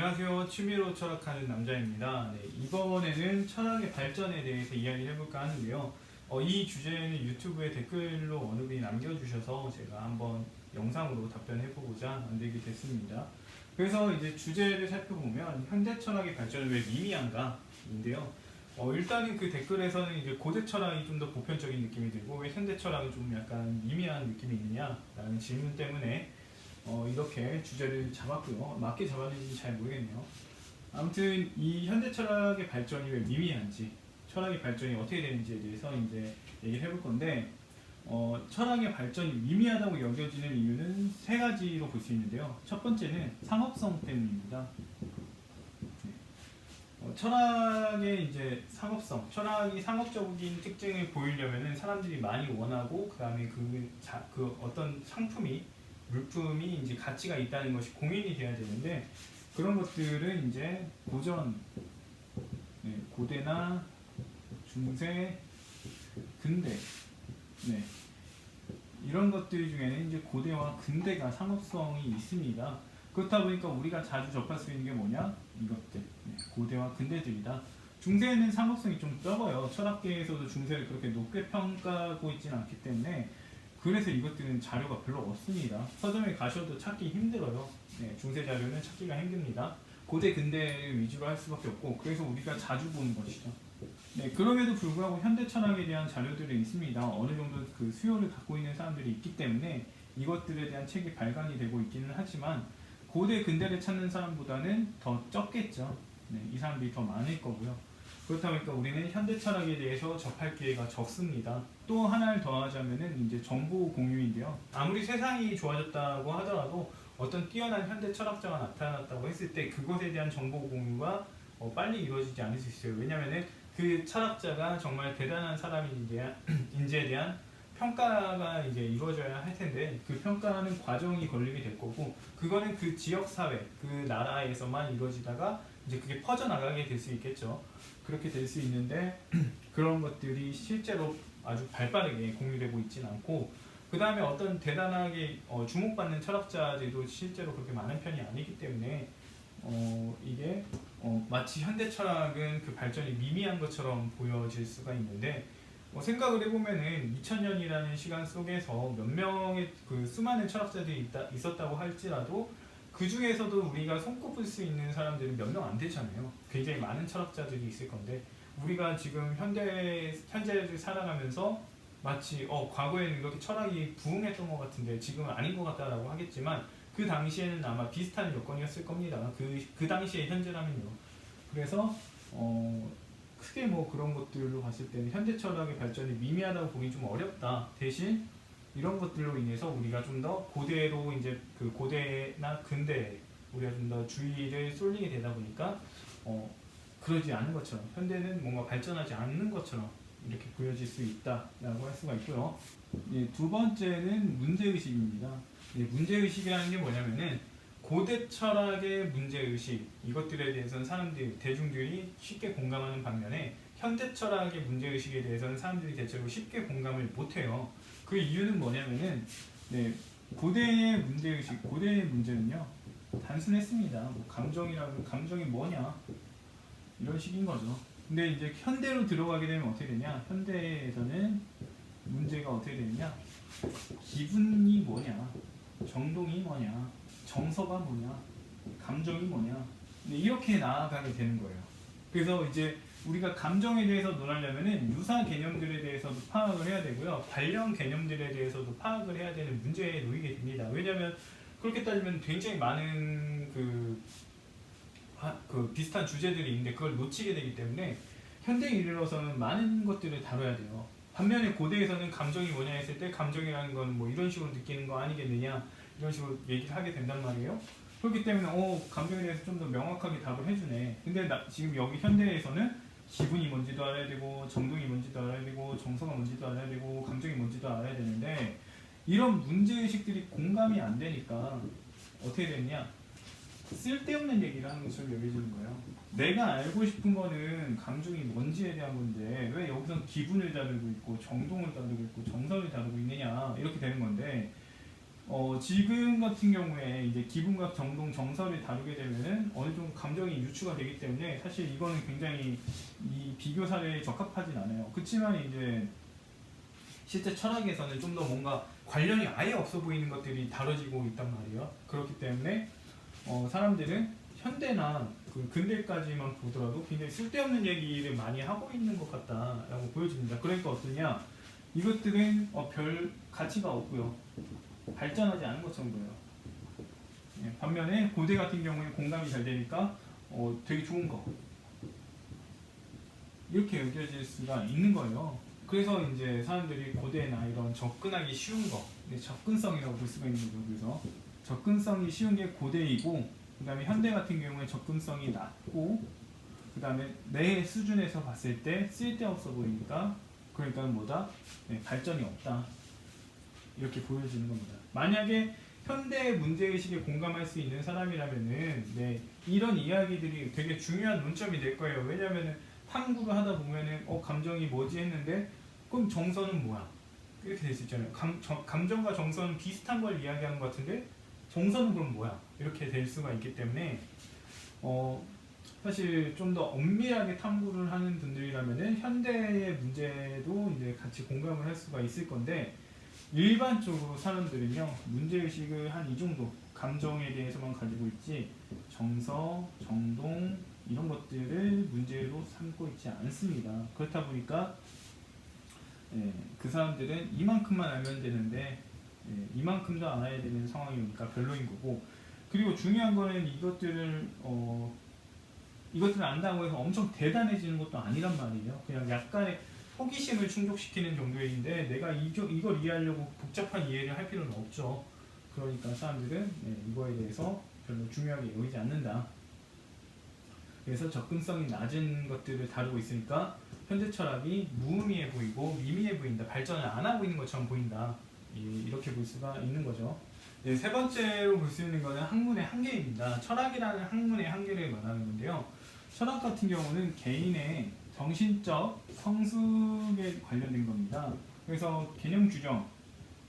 안녕하세요. 취미로 철학하는 남자입니다. 네, 이번에는 철학의 발전에 대해서 이야기를 해볼까 하는데요. 이 주제는 유튜브에 댓글로 어느 분이 남겨주셔서 제가 한번 영상으로 답변해보고자 만들게 됐습니다. 그래서 이제 주제를 살펴보면 현대 철학의 발전은 왜 미미한가인데요. 일단은 그 댓글에서는 이제 고대 철학이 좀 더 보편적인 느낌이 들고 왜 현대 철학은 좀 약간 미미한 느낌이 있느냐라는 질문 때문에 이렇게 주제를 잡았고요. 맞게 잡았는지 잘 모르겠네요. 아무튼 이 현대 철학의 발전이 왜 미미한지, 철학의 발전이 어떻게 되는지에 대해서 이제 얘기를 해볼 건데, 철학의 발전이 미미하다고 여겨지는 이유는 세 가지로 볼 수 있는데요. 첫 번째는 상업성 때문입니다. 철학의 이제 상업성, 철학이 상업적인 특징을 보이려면은 사람들이 많이 원하고 그 다음에 그 어떤 상품이 물품이 이제 가치가 있다는 것이 공인이 돼야 되는데 그런 것들은 이제 고전, 고대나 중세, 근대, 이런 것들 중에는 이제 고대와 근대가 상업성이 있습니다. 그렇다 보니까 우리가 자주 접할 수 있는 게 뭐냐? 이것들, 고대와 근대들이다. 중세는 상업성이 좀 적어요. 철학계에서도 중세를 그렇게 높게 평가하고 있지는 않기 때문에 그래서 이것들은 자료가 별로 없습니다. 서점에 가셔도 찾기 힘들어요. 중세 자료는 찾기가 힘듭니다. 고대 근대를 위주로 할 수밖에 없고 그래서 우리가 자주 보는 것이죠. 그럼에도 불구하고 현대 철학에 대한 자료들이 있습니다. 어느 정도 그 수요를 갖고 있는 사람들이 있기 때문에 이것들에 대한 책이 발간이 되고 있기는 하지만 고대 근대를 찾는 사람보다는 더 적겠죠. 이 사람들이 더 많을 거고요. 그렇다 보니까 우리는 현대 철학에 대해서 접할 기회가 적습니다. 또 하나를 더하자면은 이제 정보 공유인데요. 아무리 세상이 좋아졌다고 하더라도 어떤 뛰어난 현대 철학자가 나타났다고 했을 때 그것에 대한 정보 공유가 빨리 이루어지지 않을 수 있어요. 왜냐면은 그 철학자가 정말 대단한 사람인지에 대한 평가가 이제 이루어져야 할 텐데 그 평가하는 과정이 걸리게 될 거고 그거는 그 지역 사회, 그 나라에서만 이루어지다가 이제 그게 퍼져나가게 될 수 있겠죠. 그렇게 될 수 있는데 그런 것들이 실제로 아주 발빠르게 공유되고 있지는 않고 그 다음에 어떤 대단하게 주목받는 철학자들도 실제로 그렇게 많은 편이 아니기 때문에 이게 마치 현대 철학은 그 발전이 미미한 것처럼 보여질 수가 있는데 생각을 해보면은 2000년이라는 시간 속에서 몇 명의 그 수많은 철학자들이 있었다고 할지라도 그 중에서도 우리가 손꼽을 수 있는 사람들은 몇 명 안 되잖아요. 굉장히 많은 철학자들이 있을 건데 우리가 지금 현재를 살아가면서 마치 과거에는 이렇게 철학이 부흥했던 것 같은데 지금은 아닌 것 같다라고 하겠지만 그 당시에는 아마 비슷한 여건이었을 겁니다. 그 당시의 현재라면요. 그래서 크게 뭐 그런 것들로 봤을 때는 현대 철학의 발전이 미미하다고 보기 좀 어렵다. 대신 이런 것들로 인해서 우리가 좀 더 고대로 이제 그 고대나 근대 우리가 좀 더 주의를 쏠리게 되다 보니까 그러지 않은 것처럼 현대는 뭔가 발전하지 않는 것처럼 이렇게 보여질 수 있다라고 할 수가 있고요. 두 번째는 문제의식입니다. 문제의식이라는 게 뭐냐면은 고대 철학의 문제의식 이것들에 대해서는 대중들이 쉽게 공감하는 반면에 현대 철학의 문제의식에 대해서는 사람들이 대체로 쉽게 공감을 못해요. 그 이유는 뭐냐면은 고대의 문제의식, 고대의 문제는요 단순했습니다. 뭐 감정이 뭐냐 이런 식인 거죠. 근데 이제 현대로 들어가게 되면 어떻게 되냐? 현대에서는 문제가 어떻게 되느냐? 기분이 뭐냐? 정동이 뭐냐? 정서가 뭐냐? 감정이 뭐냐? 이렇게 나아가게 되는 거예요. 그래서 이제 우리가 감정에 대해서 논하려면은 유사 개념들에 대해서도 파악을 해야 되고요. 관련 개념들에 대해서도 파악을 해야 되는 문제에 놓이게 됩니다. 왜냐하면 그렇게 따지면 굉장히 많은 그 비슷한 주제들이 있는데 그걸 놓치게 되기 때문에 현대에 이르러서는 많은 것들을 다뤄야 돼요. 반면에 고대에서는 감정이 뭐냐 했을 때 감정이라는 건 뭐 이런 식으로 느끼는 거 아니겠느냐 이런 식으로 얘기를 하게 된단 말이에요. 그렇기 때문에 감정에 대해서 좀 더 명확하게 답을 해주네. 근데 지금 여기 현대에서는 기분이 뭔지도 알아야 되고 정동이 뭔지도 알아야 되고 정서가 뭔지도 알아야 되고 감정이 뭔지도 알아야 되는데 이런 문제의식들이 공감이 안 되니까 어떻게 됐냐? 쓸데없는 얘기를 하는 것처럼 여겨지는 거예요. 내가 알고 싶은 거는 감정이 뭔지에 대한 건데 왜 여기서 기분을 다루고 있고 정동을 다루고 있고 정서를 다루고 있느냐 이렇게 되는 건데 지금 같은 경우에 이제 기분각, 정동, 정서를 다루게 되면은 어느 정도 감정이 유추가 되기 때문에 사실 이거는 굉장히 이 비교 사례에 적합하진 않아요. 그렇지만 이제 실제 철학에서는 좀 더 뭔가 관련이 아예 없어 보이는 것들이 다뤄지고 있단 말이에요. 그렇기 때문에 사람들은 현대나 그 근대까지만 보더라도 굉장히 쓸데없는 얘기를 많이 하고 있는 것 같다라고 보여집니다. 그러니까 어떠냐? 이것들은 별 가치가 없고요. 발전하지 않은 것처럼 보여요. 예, 반면에 고대 같은 경우에 공감이 잘 되니까 되게 좋은 거 이렇게 여겨질 수가 있는 거예요. 그래서 이제 사람들이 고대나 이런 접근하기 쉬운 거, 접근성이라고 볼 수가 있는 거죠. 그래서 접근성이 쉬운 게 고대이고, 그 다음에 현대 같은 경우에 접근성이 낮고, 그 다음에 내 수준에서 봤을 때 쓸데없어 보이니까, 그러니까 뭐다? 네, 발전이 없다. 이렇게 보여지는 겁니다. 만약에 현대 문제의식에 공감할 수 있는 사람이라면은 네, 이런 이야기들이 되게 중요한 논점이 될 거예요. 왜냐면은 탐구를 하다 보면은 감정이 뭐지 했는데 그럼 정서는 뭐야? 이렇게 될 수 있잖아요. 감정과 정서는 비슷한 걸 이야기하는 것 같은데 정서는 그럼 뭐야? 이렇게 될 수가 있기 때문에 사실 좀 더 엄밀하게 탐구를 하는 분들이라면은 현대의 문제도 이제 같이 공감을 할 수가 있을 건데 일반적으로 사람들은요 문제의식을 한 이 정도 감정에 대해서만 가지고 있지 정서, 정동 이런 것들을 문제로 삼고 있지 않습니다. 그렇다 보니까 그 사람들은 이만큼만 알면 되는데 이만큼도 알아야 되는 상황이니까 별로인 거고, 그리고 중요한 거는 이것들을 안다고 해서 엄청 대단해지는 것도 아니란 말이에요. 그냥 약간의 호기심을 충족시키는 정도인데 내가 이걸 이해하려고 복잡한 이해를 할 필요는 없죠. 그러니까 사람들은 이거에 대해서 별로 중요하게 여기지 않는다. 그래서 접근성이 낮은 것들을 다루고 있으니까 현대 철학이 무의미해 보이고 미미해 보인다. 발전을 안 하고 있는 것처럼 보인다. 이렇게 볼 수가 있는 거죠. 세 번째로 볼 수 있는 것은 학문의 한계입니다. 철학이라는 학문의 한계를 말하는 건데요. 철학 같은 경우는 개인의 정신적 성숙에 관련된 겁니다. 그래서 개념 규정,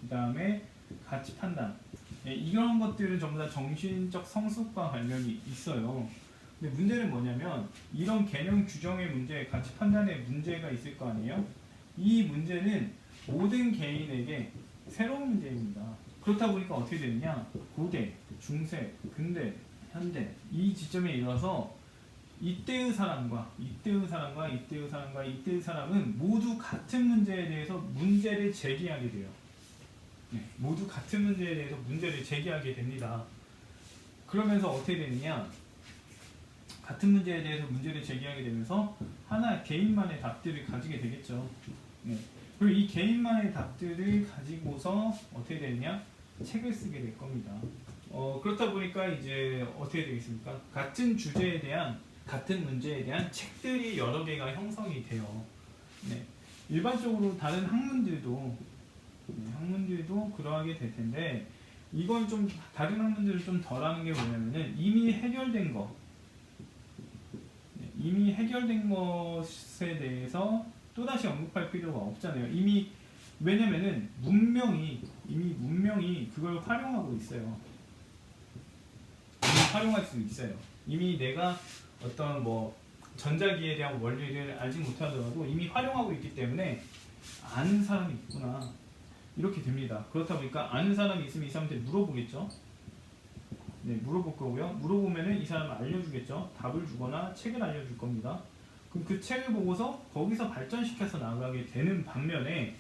그 다음에 가치 판단, 이런 것들은 전부 다 정신적 성숙과 관련이 있어요. 근데 문제는 뭐냐면 이런 개념 규정의 문제, 가치 판단의 문제가 있을 거 아니에요? 이 문제는 모든 개인에게 새로운 문제입니다. 그렇다 보니까 어떻게 되느냐? 고대, 중세, 근대, 현대 이 지점에 이르러서 이때의 사람과 이때의 사람과 이때의 사람과 이때의 사람은 모두 같은 문제에 대해서 문제를 제기하게 돼요. 모두 같은 문제에 대해서 문제를 제기하게 됩니다. 그러면서 어떻게 되느냐? 같은 문제에 대해서 문제를 제기하게 되면서 하나 개인만의 답들을 가지게 되겠죠. 그리고 이 개인만의 답들을 가지고서 어떻게 되느냐? 책을 쓰게 될 겁니다. 그렇다 보니까 이제 어떻게 되겠습니까? 같은 주제에 대한 같은 문제에 대한 책들이 여러 개가 형성이 돼요. 일반적으로 다른 학문들도 그러하게 될 텐데 이건 좀 다른 학문들을 좀 덜하는 게 뭐냐면은 이미 해결된 것에 대해서 또다시 언급할 필요가 없잖아요. 왜냐면은 이미 문명이 그걸 활용하고 있어요. 이미 활용할 수 있어요. 이미 내가 어떤 전자기에 대한 원리를 알지 못하더라도 이미 활용하고 있기 때문에 아는 사람이 있구나 이렇게 됩니다. 그렇다 보니까 아는 사람이 있으면 이 사람한테 물어보겠죠. 물어볼 거고요. 물어보면은 이 사람을 알려주겠죠. 답을 주거나 책을 알려줄 겁니다. 그럼 그 책을 보고서 거기서 발전시켜서 나가게 되는 반면에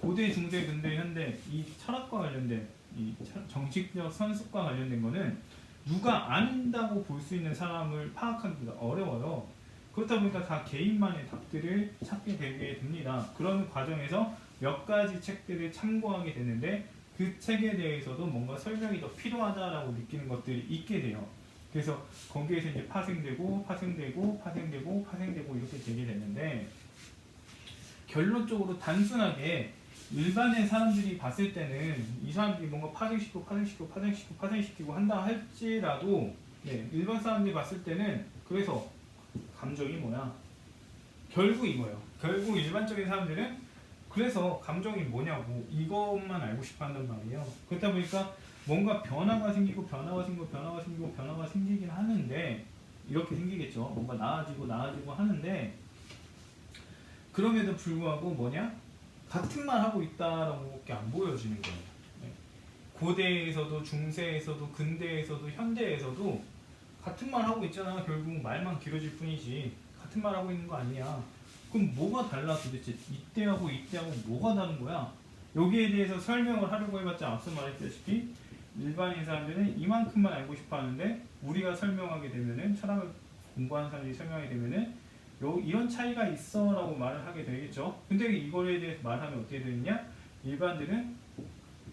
고대, 중세, 근대, 현대 이 철학과 관련된 이 정식적 선습과 관련된 거는 누가 안다고 볼 수 있는 사람을 파악하기가 어려워요. 그렇다 보니까 다 개인만의 답들을 찾게 되게 됩니다. 그런 과정에서 몇 가지 책들을 참고하게 되는데 그 책에 대해서도 뭔가 설명이 더 필요하다라고 느끼는 것들이 있게 돼요. 그래서 거기에서 이제 파생되고 이렇게 되게 되는데 결론적으로 단순하게 일반의 사람들이 봤을 때는 이 사람들이 뭔가 파생시키고 한다 할지라도 일반 사람들이 봤을 때는 그래서 감정이 뭐야? 결국 이거예요. 결국 일반적인 사람들은 그래서 감정이 뭐냐고 이것만 알고 싶어 한단 말이에요. 그렇다 보니까 뭔가 변화가 생기고 변화가 생기고 변화가 생기고 변화가 생기긴 하는데 이렇게 생기겠죠. 뭔가 나아지고 나아지고 하는데 그럼에도 불구하고 뭐냐? 같은 말 하고 있다라고밖에 안 보여지는 거예요. 네. 고대에서도 중세에서도 근대에서도 현대에서도 같은 말 하고 있잖아. 결국 말만 길어질 뿐이지 같은 말 하고 있는 거 아니야. 그럼 뭐가 달라 도대체? 이때하고 이때하고 뭐가 다른 거야? 여기에 대해서 설명을 하려고 해봤자 앞서 말했다시피 일반인 사람들은 이만큼만 알고 싶어 하는데 우리가 설명하게 되면은 철학을 공부하는 사람들이 설명하게 되면은 이런 차이가 있어 라고 말을 하게 되겠죠. 근데 이거에 대해서 말하면 어떻게 되느냐? 일반들은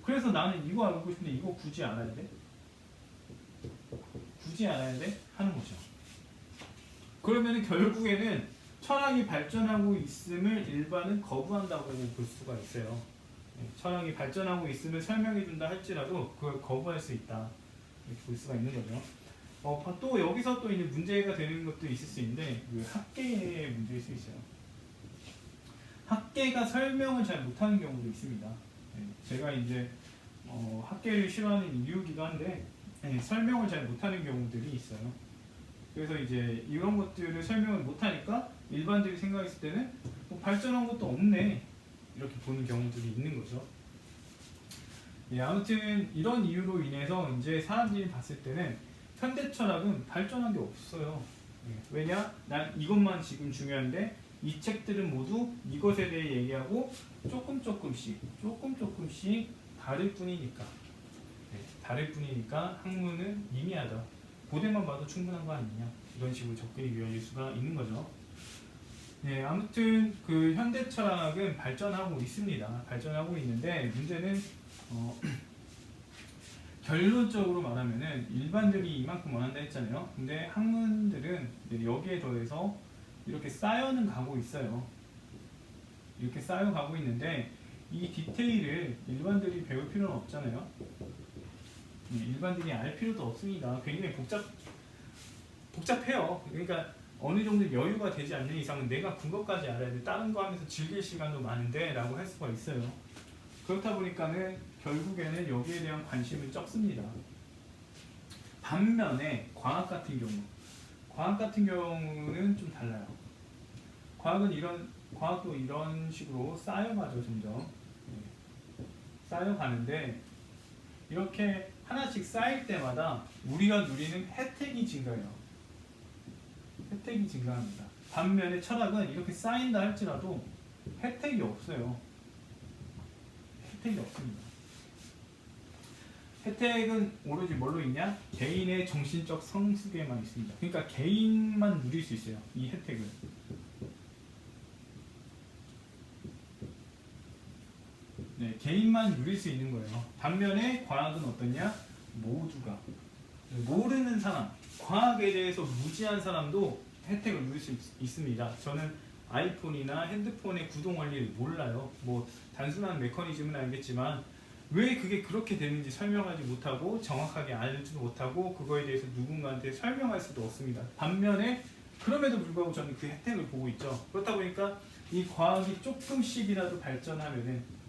그래서 나는 이거 알고 싶은데 이거 굳이 알아야 돼? 굳이 알아야 돼? 하는 거죠. 그러면은 결국에는 철학이 발전하고 있음을 일반은 거부한다고 볼 수가 있어요. 철학이 발전하고 있음을 설명해 준다 할지라도 그걸 거부할 수 있다. 이렇게 볼 수가 있는 거죠. 또 여기서 또 이제 문제가 되는 것도 있을 수 있는데 그 학계의 문제일 수 있어요. 학계가 설명을 잘 못하는 경우도 있습니다. 제가 이제 학계를 싫어하는 이유기도 한데 설명을 잘 못하는 경우들이 있어요. 그래서 이제 이런 것들을 설명을 못하니까 일반적인 생각했을 때는 뭐 발전한 것도 없네 이렇게 보는 경우들이 있는 거죠. 아무튼 이런 이유로 인해서 이제 사람들이 봤을 때는 현대 철학은 발전한 게 없어요. 왜냐? 난 이것만 지금 중요한데 이 책들은 모두 이것에 대해 얘기하고 조금씩 다를 뿐이니까 다를 뿐이니까 학문은 미미하다. 고대만 봐도 충분한 거 아니냐 이런 식으로 접근이 이루어질 수가 있는 거죠. 아무튼 그 현대 철학은 발전하고 있습니다. 발전하고 있는데 문제는 결론적으로 말하면은 일반들이 이만큼 원한다 했잖아요. 근데 학문들은 여기에 더해서 이렇게 쌓여는 가고 있어요. 이렇게 쌓여가고 있는데 이 디테일을 일반들이 배울 필요는 없잖아요. 일반들이 알 필요도 없습니다. 굉장히 복잡해요. 그러니까 어느 정도 여유가 되지 않는 이상은 내가 그것까지 알아야 돼. 다른 거 하면서 즐길 시간도 많은데 라고 할 수가 있어요. 그렇다 보니까는 결국에는 여기에 대한 관심은 적습니다. 반면에 과학 같은 경우는 좀 달라요. 과학도 이런 식으로 쌓여가죠. 점점 쌓여가는데 이렇게 하나씩 쌓일 때마다 우리가 누리는 혜택이 증가해요. 혜택이 증가합니다. 반면에 철학은 이렇게 쌓인다 할지라도 혜택이 없어요. 혜택이 없습니다. 혜택은 오로지 뭘로 있냐? 개인의 정신적 성숙에만 있습니다. 그러니까 개인만 누릴 수 있어요. 이 혜택을. 개인만 누릴 수 있는 거예요. 반면에 과학은 어떠냐? 모두가. 모르는 사람, 과학에 대해서 무지한 사람도 혜택을 누릴 수 있습니다. 저는 아이폰이나 핸드폰의 구동 원리를 몰라요. 뭐 단순한 메커니즘은 알겠지만 왜 그게 그렇게 되는지 설명하지 못하고 정확하게 알지도 못하고 그거에 대해서 누군가한테 설명할 수도 없습니다. 반면에 그럼에도 불구하고 저는 그 혜택을 보고 있죠. 그렇다 보니까 이 과학이 조금씩이라도 발전하면은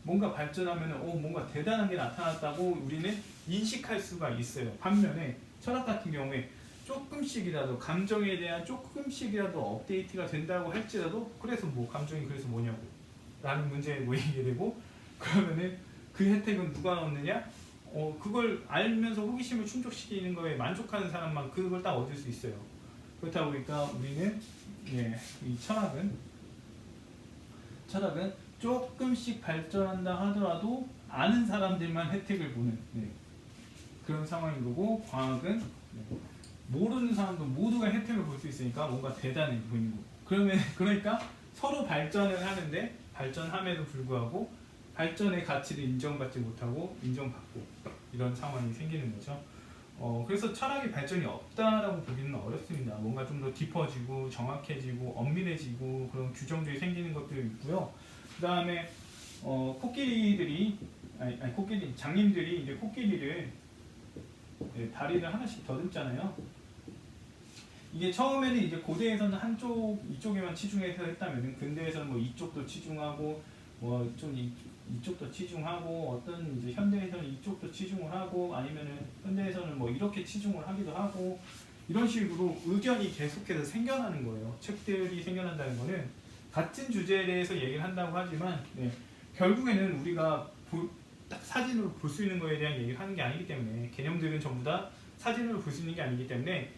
뭔가 대단한 게 나타났다고 우리는 인식할 수가 있어요. 반면에 철학 같은 경우에 조금씩이라도 감정에 대한 조금씩이라도 업데이트가 된다고 할지라도 그래서 감정이 그래서 뭐냐고 라는 문제에 모이게 되고 그러면은 그 혜택은 누가 얻느냐? 그걸 알면서 호기심을 충족시키는 거에 만족하는 사람만 그걸 딱 얻을 수 있어요. 그렇다 보니까 우리는 이 철학은 조금씩 발전한다 하더라도 아는 사람들만 혜택을 보는 그런 상황인 거고 과학은 모르는 사람도 모두가 혜택을 볼 수 있으니까 뭔가 대단해 보이는 거고 그러니까 서로 발전을 하는데 발전함에도 불구하고 발전의 가치를 인정받지 못하고 인정받고 이런 상황이 생기는 거죠. 그래서 철학의 발전이 없다라고 보기는 어렵습니다. 뭔가 좀 더 깊어지고 정확해지고 엄밀해지고 그런 규정들이 생기는 것도 있고요. 그 다음에 장님들이 이제 코끼리를 다리를 하나씩 더듬잖아요. 이게 처음에는 이제 고대에서는 이쪽에만 치중해서 했다면 근대에서는 뭐 이쪽도 치중하고 뭐 좀 이쪽도 치중하고 어떤 이제 현대에서는 이쪽도 치중을 하고 아니면은 현대에서는 뭐 이렇게 치중을 하기도 하고 이런 식으로 의견이 계속해서 생겨나는 거예요. 책들이 생겨난다는 거는 같은 주제에 대해서 얘기를 한다고 하지만 결국에는 우리가 딱 사진으로 볼 수 있는 거에 대한 얘기를 하는 게 아니기 때문에 개념들은 전부 다 사진으로 볼 수 있는 게 아니기 때문에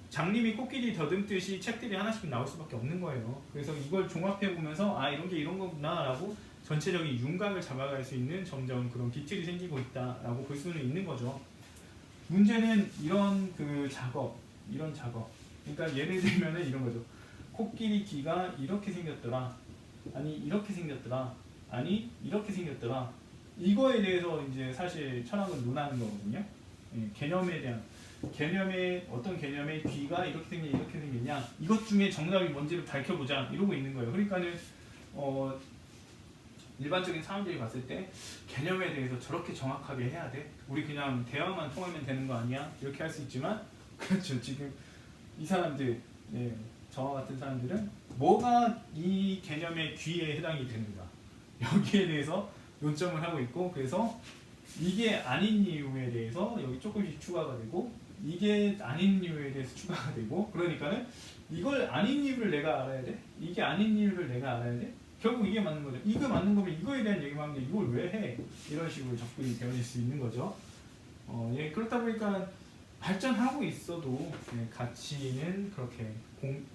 장님이 코끼리 더듬듯이 책들이 하나씩 나올 수밖에 없는 거예요. 그래서 이걸 종합해 보면서 아 이런 게 이런 거구나 라고 전체적인 윤곽을 잡아갈 수 있는 점점 그런 비틀이 생기고 있다라고 볼 수는 있는 거죠. 문제는 이런 이런 작업. 그러니까 예를 들면은 이런 거죠. 코끼리 귀가 이렇게 생겼더라. 아니 이렇게 생겼더라. 아니 이렇게 생겼더라. 이거에 대해서 이제 사실 철학은 논하는 거거든요. 개념에 대한 어떤 개념의 귀가 이렇게 생겼냐 이렇게 생겼냐 이것 중에 정답이 뭔지를 밝혀보자 이러고 있는 거예요. 그러니까는 일반적인 사람들이 봤을 때 개념에 대해서 저렇게 정확하게 해야 돼? 우리 그냥 대화만 통하면 되는 거 아니야? 이렇게 할 수 있지만 그렇죠. 지금 이 사람들 저와 같은 사람들은 뭐가 이 개념의 귀에 해당이 되는가 여기에 대해서 논점을 하고 있고 그래서 이게 아닌 이유에 대해서 여기 조금씩 추가가 되고 이게 아닌 이유에 대해서 추가가 되고 그러니까는 이걸 아닌 이유를 내가 알아야 돼? 이게 아닌 이유를 내가 알아야 돼? 결국 이게 맞는 거죠. 이거 맞는 거면 이거에 대한 얘기만 하는데 이걸 왜 해? 이런 식으로 접근이 되어질 수 있는 거죠. 그렇다 보니까 발전하고 있어도 가치는 그렇게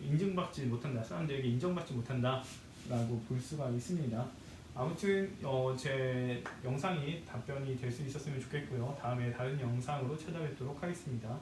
인정받지 못한다. 사람들에게 인정받지 못한다라고 볼 수가 있습니다. 아무튼 제 영상이 답변이 될 수 있었으면 좋겠고요. 다음에 다른 영상으로 찾아뵙도록 하겠습니다.